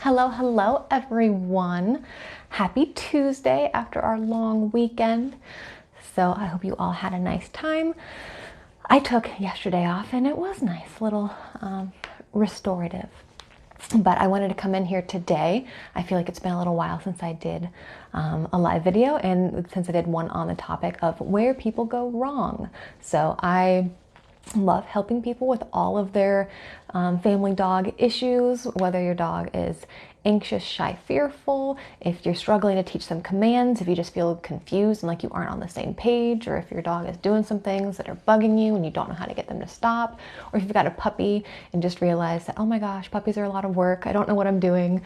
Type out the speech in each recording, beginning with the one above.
Hello, hello, everyone. Happy Tuesday after our long weekend. So I hope you all had a nice time. I took yesterday off and it was nice, little restorative. But I wanted to come in here today. I feel like it's been a little while since I did a live video, and since I did one on the topic of where people go wrong. So I love helping people with all of their family dog issues, whether your dog is anxious, shy, fearful, if you're struggling to teach them commands, if you just feel confused and like you aren't on the same page, or if your dog is doing some things that are bugging you and you don't know how to get them to stop, or if you've got a puppy and just realize that, oh my gosh, puppies are a lot of work. I don't know what I'm doing.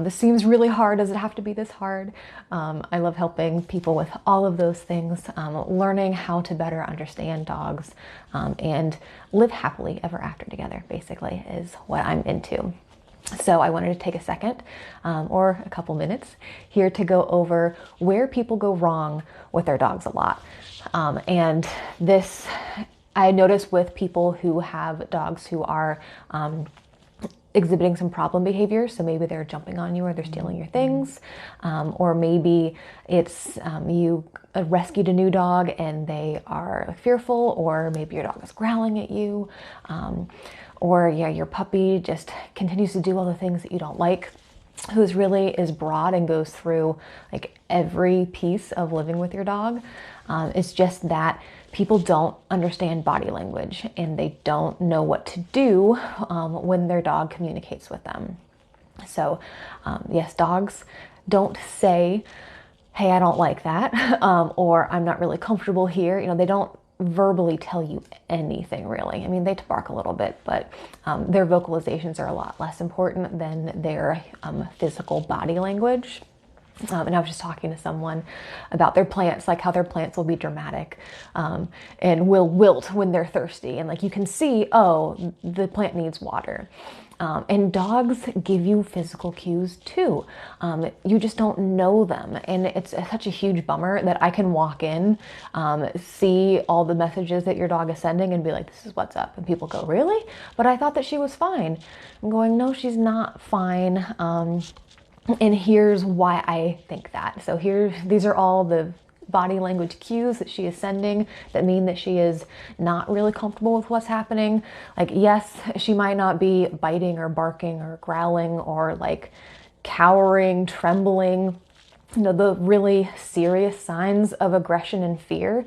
This seems really hard. Does it have to be this hard? I love helping people with all of those things, learning how to better understand dogs and live happily ever after together, basically, is what I'm into. So I wanted to take a second or a couple minutes here to go over where people go wrong with their dogs a lot. And this I notice with people who have dogs who are exhibiting some problem behavior. So maybe they're jumping on you or they're stealing your things. Or maybe it's you rescued a new dog and they are fearful, or maybe your dog is growling at you. Or your puppy just continues to do all the things that you don't like, who's really is broad and goes through like every piece of living with your dog. It's just that people don't understand body language and they don't know what to do when their dog communicates with them. So yes, dogs don't say, hey, I don't like that, or I'm not really comfortable here. They don't verbally tell you anything really. I mean, they bark a little bit, but their vocalizations are a lot less important than their physical body language. And I was just talking to someone about their plants, like how their plants will be dramatic and will wilt when they're thirsty. And like you can see, oh, the plant needs water. And dogs give you physical cues too. You just don't know them. And it's such a huge bummer that I can walk in, see all the messages that your dog is sending and be like, this is what's up. And people go, really? But I thought that she was fine. I'm going, no, she's not fine. And here's why I think that. So these are all the body language cues that she is sending that mean that she is not really comfortable with what's happening. Like, yes, she might not be biting or barking or growling or like cowering, trembling. The really serious signs of aggression and fear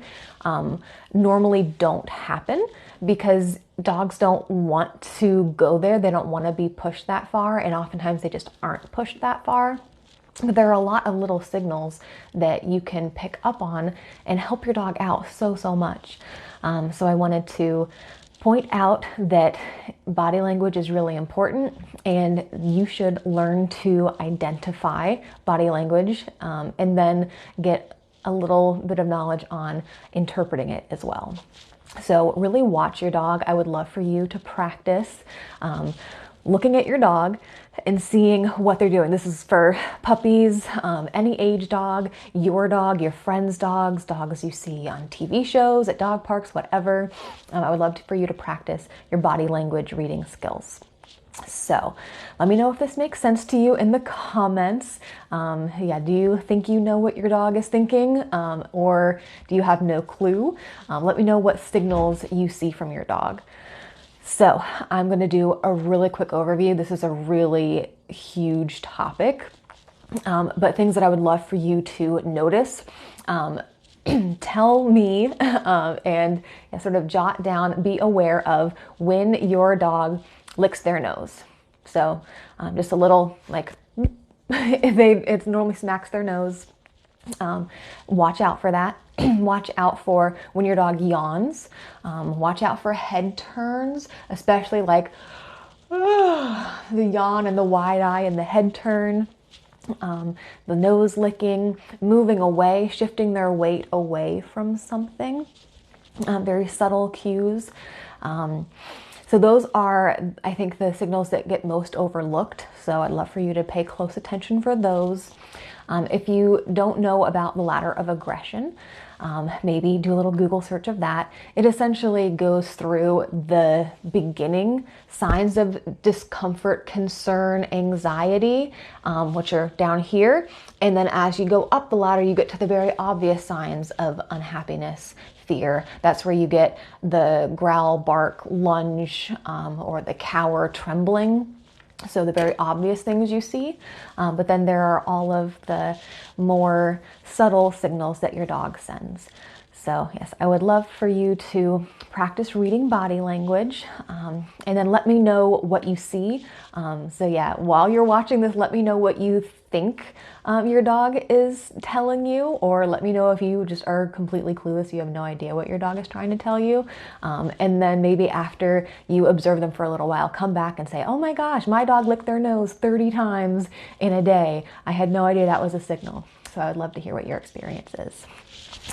normally don't happen because dogs don't want to go there. They don't want to be pushed that far, and oftentimes they just aren't pushed that far. But there are a lot of little signals that you can pick up on and help your dog out so much. So I wanted to point out that body language is really important, and you should learn to identify body language and then get a little bit of knowledge on interpreting it as well. So really watch your dog. I would love for you to practice looking at your dog and seeing what they're doing. This is for puppies, any age dog, your friends' dogs, dogs you see on TV shows, at dog parks, whatever. I would love for you to practice your body language reading skills. So let me know if this makes sense to you in the comments. Do you think you know what your dog is thinking, or do you have no clue? Let me know what signals you see from your dog. So I'm going to do a really quick overview. This is a really huge topic, but things that I would love for you to notice. Tell me and sort of jot down, be aware of when your dog licks their nose. So just a little like, it normally smacks their nose. Watch out for that. Watch out for when your dog yawns. Watch out for head turns, especially like the yawn and the wide eye and the head turn. The nose licking, moving away, shifting their weight away from something. Very subtle cues. So those are, I think, the signals that get most overlooked. So I'd love for you to pay close attention for those. If you don't know about the ladder of aggression, maybe do a little Google search of that. It essentially goes through the beginning signs of discomfort, concern, anxiety, which are down here. And then as you go up the ladder, you get to the very obvious signs of unhappiness, fear. That's where you get the growl, bark, lunge, or the cower, trembling. So the very obvious things you see, but then there are all of the more subtle signals that your dog sends. So yes, I would love for you to practice reading body language, and then let me know what you see. So yeah, while you're watching this, let me know what you think your dog is telling you, or let me know if you just are completely clueless, you have no idea what your dog is trying to tell you. And then maybe after you observe them for a little while, come back and say, oh my gosh, my dog licked their nose 30 times in a day. I had no idea that was a signal. So I would love to hear what your experience is.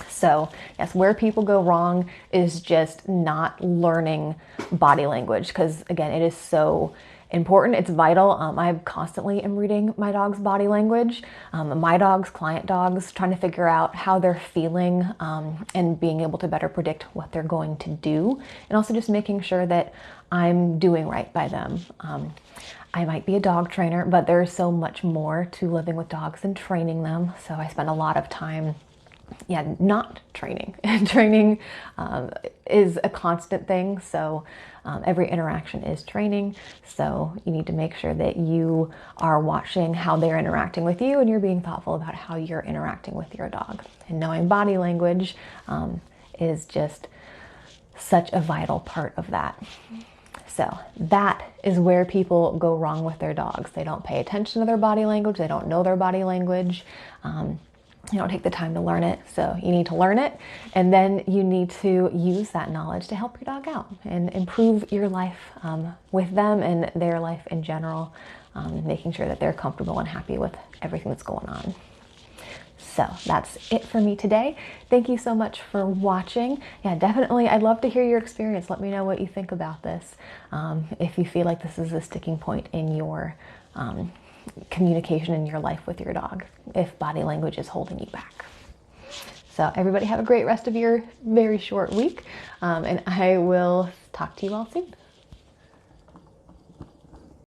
So yes, where people go wrong is just not learning body language, because again, it is so important. It's vital. I constantly am reading my dog's body language, my dogs, client dogs, trying to figure out how they're feeling, and being able to better predict what they're going to do, and also just making sure that I'm doing right by them. I might be a dog trainer, but there's so much more to living with dogs than training them. So I spend a lot of time not training. Training is a constant thing. So every interaction is training. So you need to make sure that you are watching how they're interacting with you, and you're being thoughtful about how you're interacting with your dog. And knowing body language is just such a vital part of that. So that is where people go wrong with their dogs. They don't pay attention to their body language. They don't know their body language. You don't take the time to learn it. So you need to learn it, and then you need to use that knowledge to help your dog out and improve your life with them and their life in general, making sure that they're comfortable and happy with everything that's going on. So that's it for me today. Thank you so much for watching. Yeah, definitely, I'd love to hear your experience. Let me know what you think about this. If you feel like this is a sticking point in your communication in your life with your dog, if body language is holding you back. So everybody have a great rest of your very short week, and I will talk to you all soon.